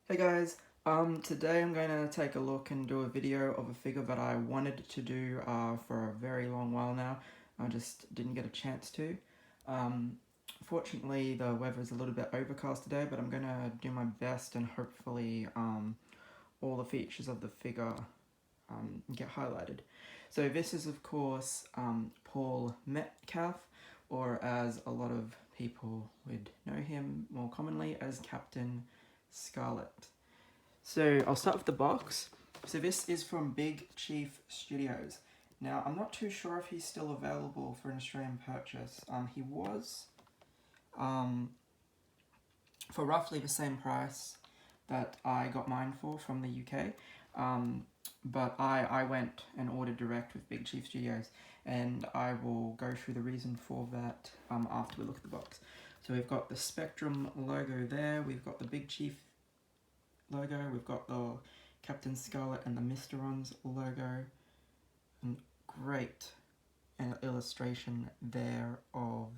Hey guys, today I'm going to take a look and do a video of a figure that I wanted to do for a very long while now. I just didn't get a chance to. Fortunately, the weather is a little bit overcast today, but I'm going to do my best and hopefully all the features of the figure get highlighted. So this is of course Paul Metcalf, or as a lot of people would know him more commonly as Captain Scarlet. So I'll start with the box. So this is from Big Chief Studios. Now I'm not too sure if he's still available for an Australian purchase. He was for roughly the same price that I got mine for from the UK. But I went and ordered direct with Big Chief Studios, and I will go through the reason for that after we look at the box. So we've got the Spectrum logo there, we've got the Big Chief logo, we've got the Captain Scarlet and the Mysterons logo, and great illustration there of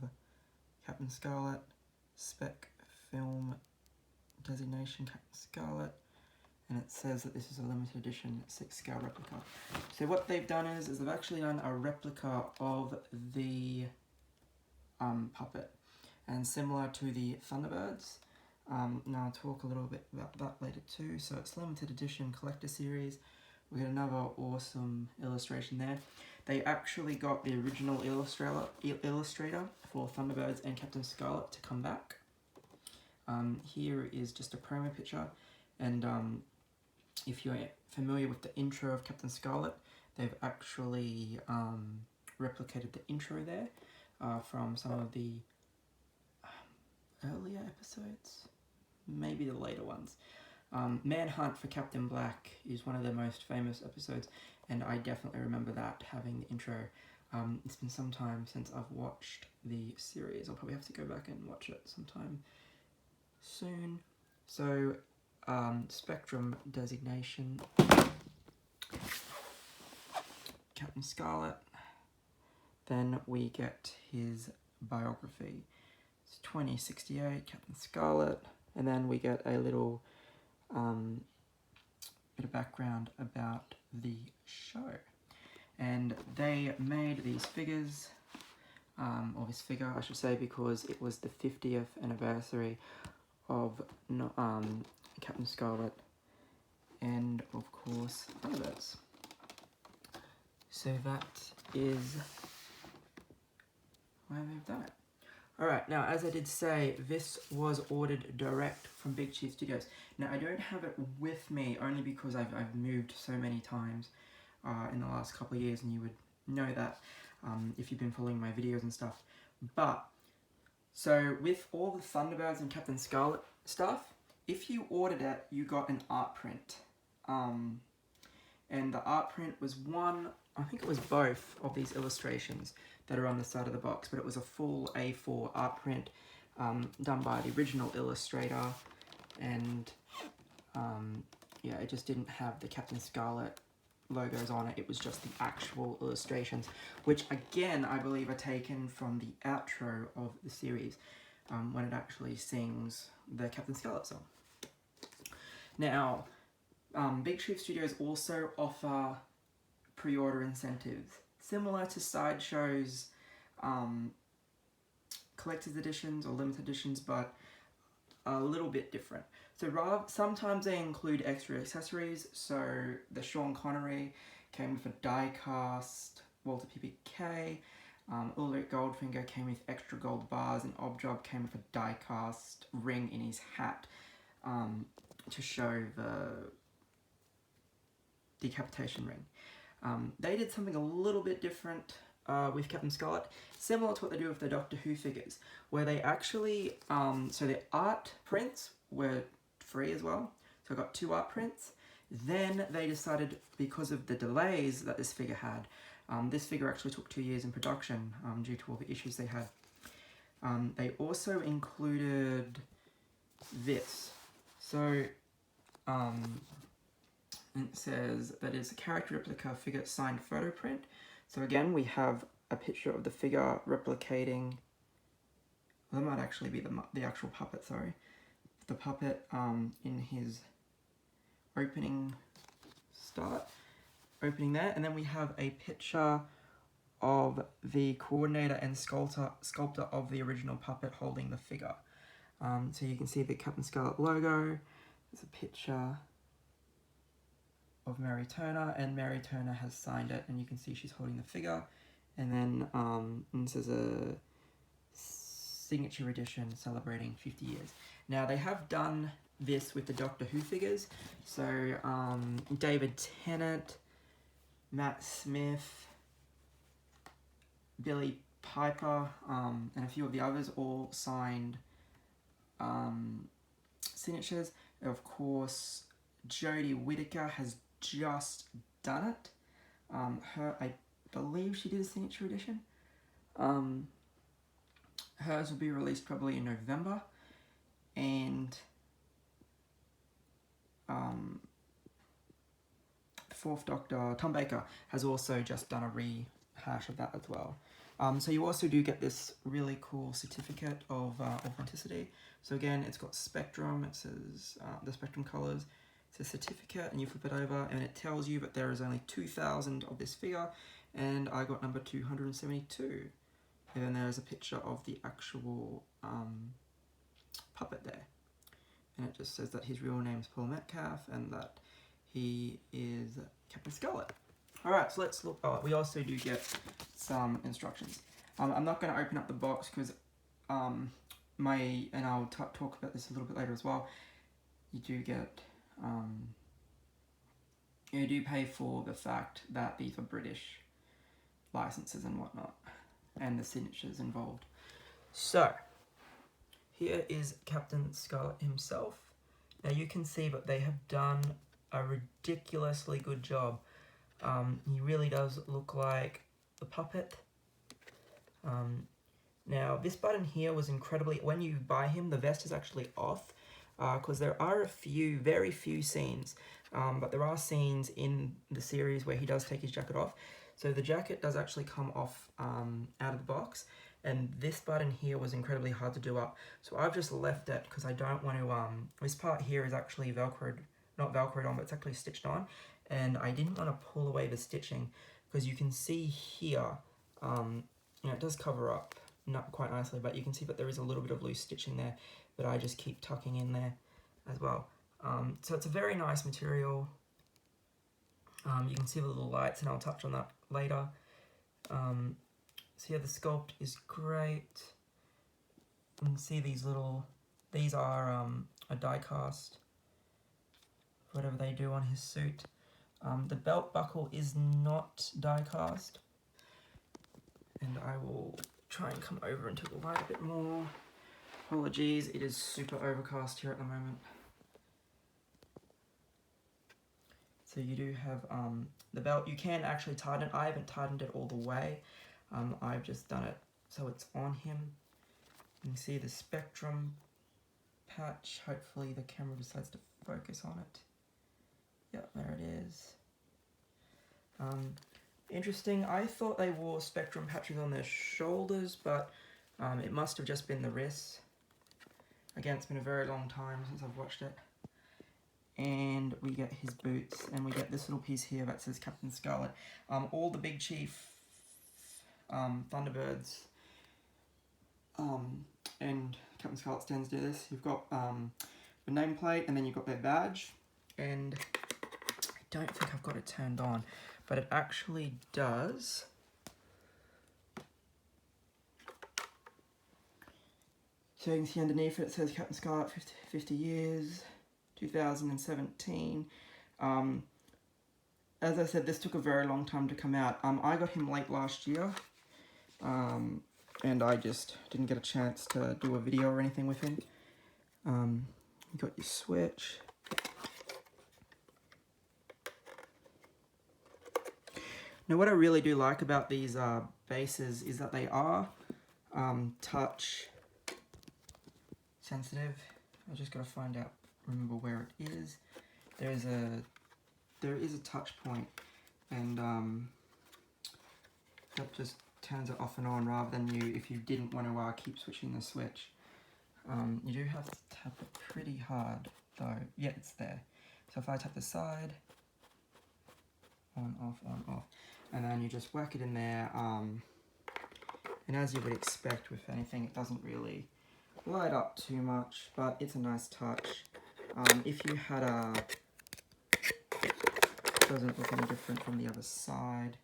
Captain Scarlet, spec film designation Captain Scarlet, and it says that this is a limited edition 6-scale replica. So what they've done is they've actually done a replica of the puppet, and similar to the Thunderbirds. Now I'll talk a little bit about that later too. So it's limited edition collector series. We got another awesome illustration there. They actually got the original illustrator for Thunderbirds and Captain Scarlet to come back. Here is just a promo picture, and if you're familiar with the intro of Captain Scarlet, they've actually replicated the intro there from some of the earlier episodes, maybe the later ones. Manhunt for Captain Black is one of their most famous episodes, and I definitely remember that having the intro. It's been some time since I've watched the series. I'll probably have to go back and watch it sometime soon. So, Spectrum designation, Captain Scarlet. Then we get his biography. It's 2068, Captain Scarlet. And then we get a little bit of background about the show. And they made these figures, or this figure I should say, because it was the 50th anniversary of Captain Scarlet and of course Thunderbirds. So that is why they've done it. Alright, now as I did say, this was ordered direct from Big Chief Studios. Now I don't have it with me only because I've moved so many times in the last couple of years, and you would know that if you've been following my videos and stuff. But, so with all the Thunderbirds and Captain Scarlet stuff, if you ordered it, you got an art print. And the art print was I think it was both of these illustrations that are on the side of the box, but it was a full A4 art print done by the original illustrator, and yeah, it just didn't have the Captain Scarlet logos on it. It was just the actual illustrations, which again I believe are taken from the outro of the series when it actually sings the Captain Scarlet song. Now, Big Chief Studios also offer pre-order incentives, similar to Sideshow's collector's editions or limited editions, but a little bit different. So sometimes they include extra accessories. So the Sean Connery came with a die-cast Walter PPK, Ulrich Goldfinger came with extra gold bars, and Objob came with a die-cast ring in his hat to show the decapitation ring. They did something a little bit different with Captain Scarlet, similar to what they do with the Doctor Who figures, where they actually, so the art prints were free as well, so I got 2 art prints. Then they decided, because of the delays that this figure had, this figure actually took 2 years in production due to all the issues they had. They also included this. So, it says that it's a character replica figure signed photo print. So again, we have a picture of the figure replicating, well, that might actually be the actual puppet, sorry. The puppet in his opening opening there, and then we have a picture of the coordinator and sculptor of the original puppet holding the figure. So you can see the Captain Scarlet logo. There's a picture of Mary Turner, and Mary Turner has signed it, and you can see she's holding the figure. And then this is a signature edition celebrating 50 years. Now they have done this with the Doctor Who figures. So David Tennant, Matt Smith, Billy Piper, and a few of the others all signed signatures. Of course, Jodie Whittaker has just done it. I believe she did a signature edition. Hers will be released probably in November, and Fourth Doctor Tom Baker has also just done a rehash of that as well. So you also do get this really cool certificate of authenticity. So again, it's got Spectrum, it says the Spectrum colours, it's a certificate, and you flip it over and it tells you that there is only 2,000 of this figure, and I got number 272. And then there's a picture of the actual puppet there. And it just says that his real name is Paul Metcalf and that he is Captain Scarlet. Alright, so let's look. Oh, we also do get some instructions. I'm not going to open up the box because and I'll talk about this a little bit later as well. You do get you do pay for the fact that these are British licenses and whatnot, and the signatures involved. So here is Captain Scarlet himself. Now you can see that they have done a ridiculously good job. He really does look like the puppet. Now this button here was incredibly, when you buy him, the vest is actually off, because there are very few scenes, but there are scenes in the series where he does take his jacket off. So the jacket does actually come off out of the box, and this button here was incredibly hard to do up. So I've just left it because I don't want to, this part here is actually velcroed, not velcroed on, but it's actually stitched on. And I didn't want to pull away the stitching because you can see here, you know, it does cover up not quite nicely, but you can see that there is a little bit of loose stitching there that I just keep tucking in there as well. So it's a very nice material. You can see the little lights, and I'll touch on that later. So yeah, the sculpt is great. You can see these are a die cast, whatever they do on his suit. The belt buckle is not die cast, and I will try and come over into the light a bit more. Apologies, it is super overcast here at the moment. So you do have the belt. You can actually tighten it. I haven't tightened it all the way. I've just done it so it's on him. You can see the Spectrum patch. Hopefully the camera decides to focus on it. Yep, there it is. Interesting, I thought they wore Spectrum patches on their shoulders, but it must have just been the wrists. Again, it's been a very long time since I've watched it. And we get his boots, and we get this little piece here that says Captain Scarlet. All the Big Chief Thunderbirds and Captain Scarlet stands do this. You've got the nameplate, and then you've got their badge, and I don't think I've got it turned on, but it actually does. So you can see underneath it says Captain Scarlet 50 years, 2017. As I said, this took a very long time to come out. I got him late last year, and I just didn't get a chance to do a video or anything with him. You got your switch. Now what I really do like about these bases is that they are touch sensitive. I just got to remember where it is. There is a touch point, and that just turns it off and on rather than if you didn't want to keep switching the switch. You do have to tap it pretty hard though. Yeah, it's there. So if I tap the side, on, off, and then you just whack it in there, and as you would expect with anything, it doesn't really light up too much, but it's a nice touch. If you had it doesn't look any different from the other side.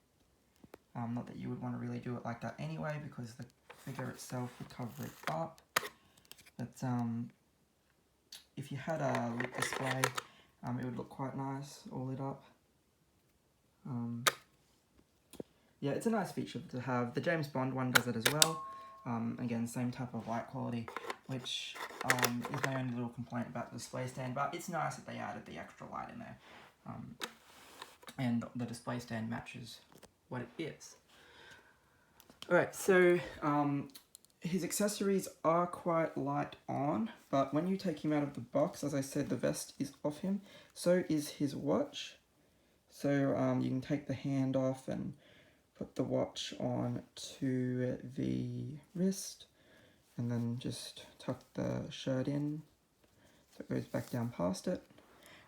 Not that you would want to really do it like that anyway, because the figure itself would cover it up. But if you had a lit display, it would look quite nice, all lit up. Yeah, it's a nice feature to have. The James Bond one does it as well. Again, same type of light quality, which is my only little complaint about the display stand, but it's nice that they added the extra light in there. And the display stand matches what it is. Alright, so his accessories are quite light on, but when you take him out of the box, as I said, the vest is off him. So is his watch. So you can take the hand off and put the watch on to the wrist, and then just tuck the shirt in so it goes back down past it.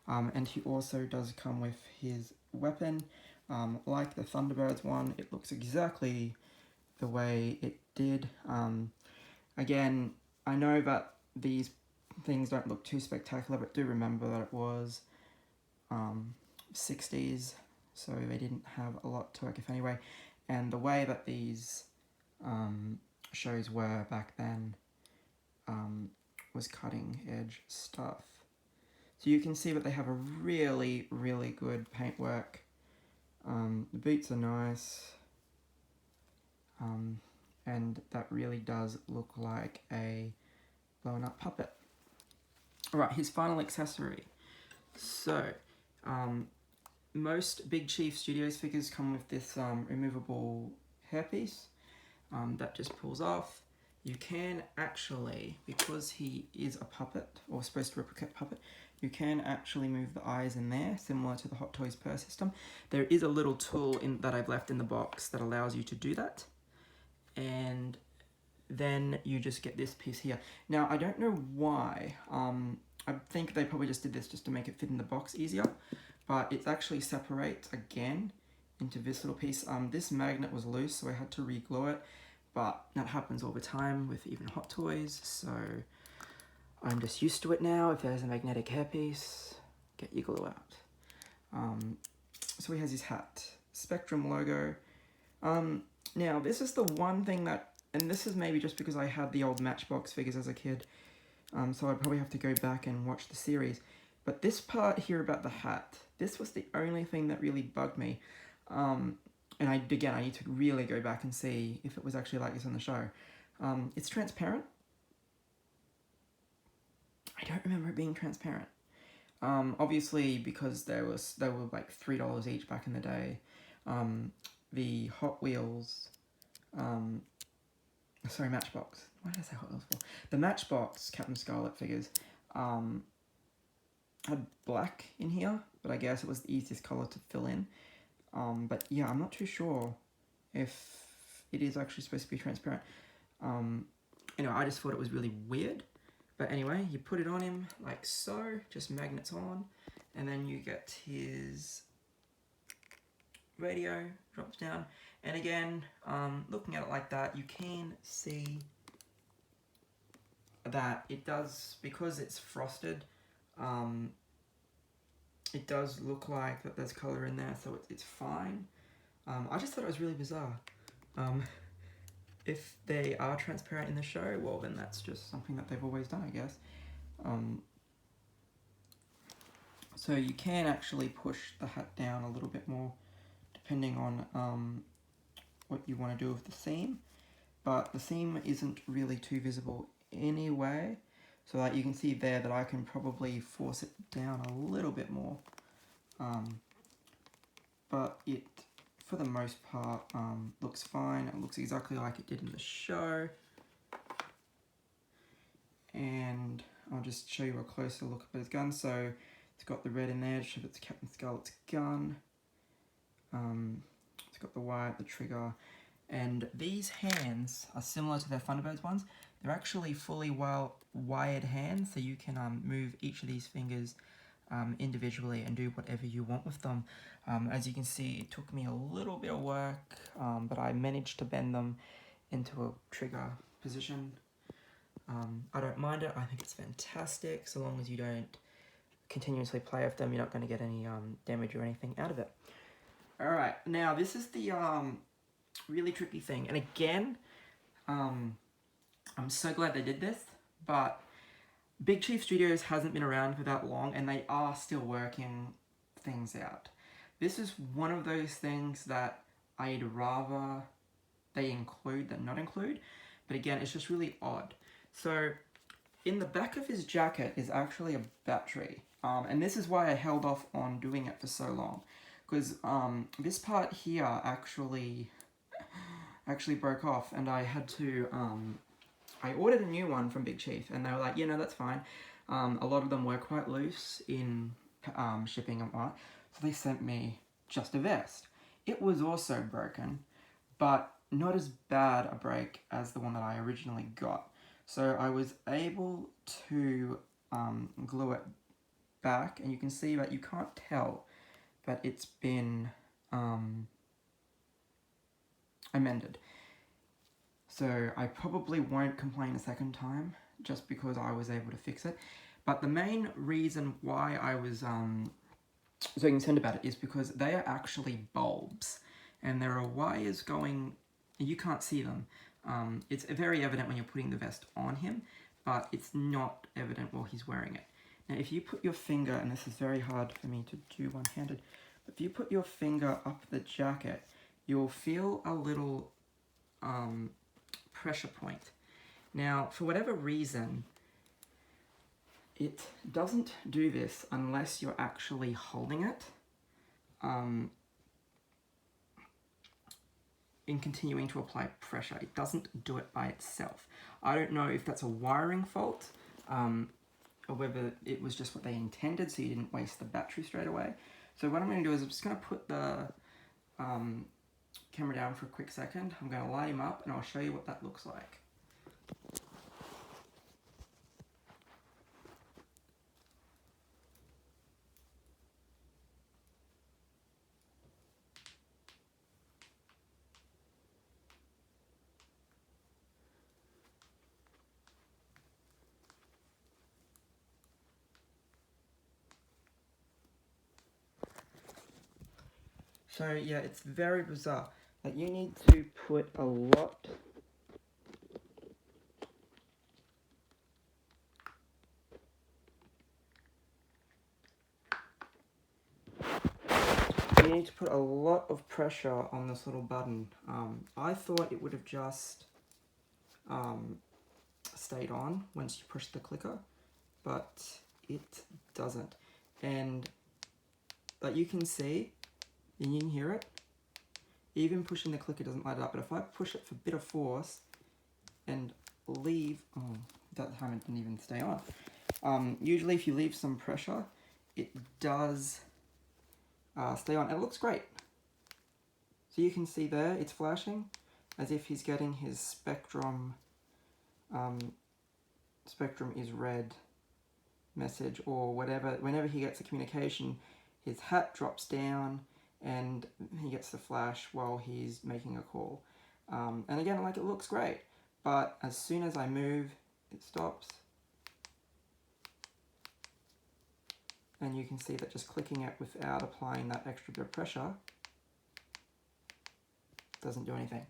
And he also does come with his weapon. Like the Thunderbirds one, it looks exactly the way it did. Again, I know that these things don't look too spectacular, but do remember that it was 60s, so they didn't have a lot to work with anyway. And the way that these shows were back then was cutting edge stuff. So you can see that they have a really, really good paintwork. The boots are nice. And that really does look like a blown up puppet. Alright, his final accessory. So, most Big Chief Studios figures come with this removable hairpiece that just pulls off. You can actually, because he is a puppet, or supposed to replicate puppet, you can actually move the eyes in there, similar to the Hot Toys Per system. There is a little tool that I've left in the box that allows you to do that. And then you just get this piece here. Now, I don't know why. I think they probably just did this just to make it fit in the box easier. But it actually separates again into this little piece. This magnet was loose, so I had to re-glue it. But that happens all the time with even Hot Toys, so I'm just used to it now. If there's a magnetic hairpiece, get your glue out. So he has his hat. Spectrum logo. Now, this is the one thing that, and this is maybe just because I had the old Matchbox figures as a kid, so I'd probably have to go back and watch the series. But this part here about the hat, this was the only thing that really bugged me. And I need to really go back and see if it was actually like this on the show. It's transparent. I don't remember it being transparent. Obviously, because they were like $3 each back in the day. The Hot Wheels, sorry, Matchbox. Why did I say Hot Wheels for? The Matchbox Captain Scarlet figures had black in here, but I guess it was the easiest color to fill in. But yeah, I'm not too sure if it is actually supposed to be transparent. Anyway, I just thought it was really weird. But anyway, you put it on him like so, just magnets on, and then you get his radio, drops down. And again, looking at it like that, you can see that it does, because it's frosted, it does look like that there's colour in there, so it's fine. I just thought it was really bizarre. If they are transparent in the show, well then that's just something that they've always done, I guess. So you can actually push the hat down a little bit more, depending on what you want to do with the seam. But the seam isn't really too visible anyway, so that you can see there that I can probably force it down a little bit more. But it, for the most part, looks fine. It looks exactly like it did in the show. And I'll just show you a closer look at his gun. So it's got the red in there to show it's Captain Scarlet's gun. It's got the white, the trigger. And these hands are similar to their Thunderbirds ones. They're actually fully wired hands, so you can move each of these fingers individually and do whatever you want with them. As you can see, it took me a little bit of work, but I managed to bend them into a trigger position. I don't mind it. I think it's fantastic. So long as you don't continuously play with them, you're not going to get any damage or anything out of it. Alright, now this is the really tricky thing. And again, I'm so glad they did this, but Big Chief Studios hasn't been around for that long and they are still working things out. This is one of those things that I'd rather they include than not include, but again, it's just really odd. So in the back of his jacket is actually a battery, and this is why I held off on doing it for so long, because this part here actually broke off, and I had to I ordered a new one from Big Chief, and they were like, that's fine. A lot of them were quite loose in shipping and whatnot, so they sent me just a vest. It was also broken, but not as bad a break as the one that I originally got. So I was able to glue it back, and you can see that you can't tell that it's been amended. So I probably won't complain a second time just because I was able to fix it. But the main reason why I was so concerned about it is because they are actually bulbs, and there are wires going, you can't see them. It's very evident when you're putting the vest on him, but it's not evident while he's wearing it. Now if you put your finger, and this is very hard for me to do one-handed, if you put your finger up the jacket, you'll feel a little pressure point. Now, for whatever reason, it doesn't do this unless you're actually holding it in continuing to apply pressure. It doesn't do it by itself. I don't know if that's a wiring fault or whether it was just what they intended so you didn't waste the battery straight away. So what I'm going to do is I'm just going to put the camera down for a quick second. I'm going to light him up and I'll show you what that looks like. So yeah, it's very bizarre. Like, you need to put a lot of pressure on this little button. I thought it would have just stayed on once you push the clicker, but it doesn't. And like you can see, and you can hear it, even pushing the clicker doesn't light it up, but if I push it for a bit of force and leave, that time it didn't even stay on. Usually if you leave some pressure, it does stay on. It looks great. So you can see there, it's flashing as if he's getting his spectrum, spectrum is red message or whatever. Whenever he gets a communication, his hat drops down and he gets the flash while he's making a call. And again, like, it looks great, but as soon as I move, it stops. And you can see that just clicking it without applying that extra bit of pressure doesn't do anything.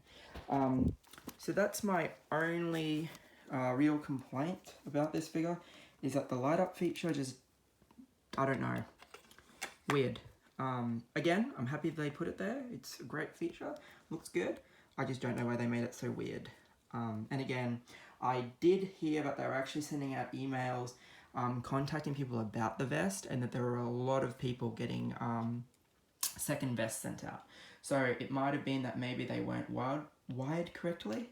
So that's my only real complaint about this figure, is that the light up feature just, I don't know, weird. Again, I'm happy they put it there. It's a great feature, looks good. I just don't know why they made it so weird. And again, I did hear that they were actually sending out emails contacting people about the vest, and that there were a lot of people getting second vests sent out. So it might have been that maybe they weren't wired correctly,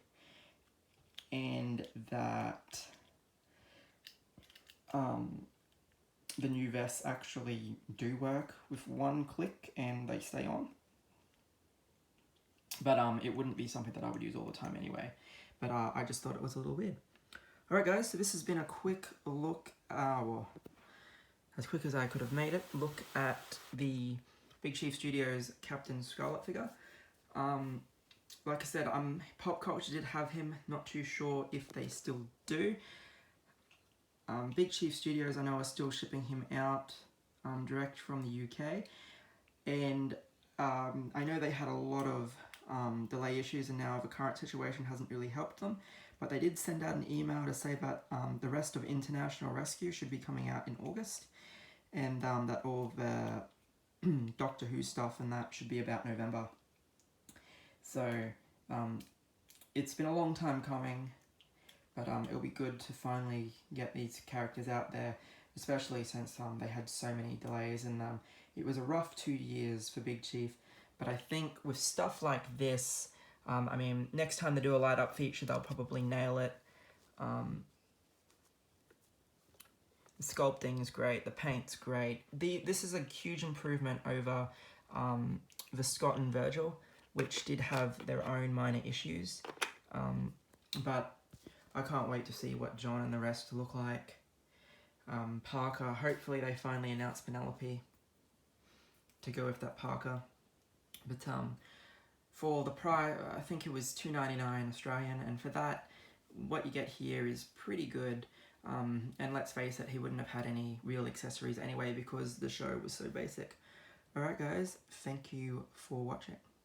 and that the new vests actually do work with one click and they stay on. But it wouldn't be something that I would use all the time anyway. But I just thought it was a little weird. Alright guys, so this has been a quick look, as quick as I could have made it, look at the Big Chief Studios Captain Scarlet figure. Like I said, Pop Culture did have him, not too sure if they still do. Big Chief Studios, I know, are still shipping him out direct from the UK, and I know they had a lot of delay issues, and now the current situation hasn't really helped them, but they did send out an email to say that the rest of International Rescue should be coming out in August, and that all the Doctor Who stuff and that should be about November. So it's been a long time coming, but it'll be good to finally get these characters out there, especially since they had so many delays, and it was a rough 2 years for Big Chief. But I think with stuff like this, I mean, next time they do a light up feature, they'll probably nail it. The sculpting is great, the paint's great. This is a huge improvement over the Scott and Virgil, which did have their own minor issues. But I can't wait to see what John and the rest look like. Parker, hopefully they finally announce Penelope to go with that Parker. But for the price, I think it was $2.99 Australian, and for that, what you get here is pretty good. And let's face it, he wouldn't have had any real accessories anyway because the show was so basic. Alright guys, thank you for watching.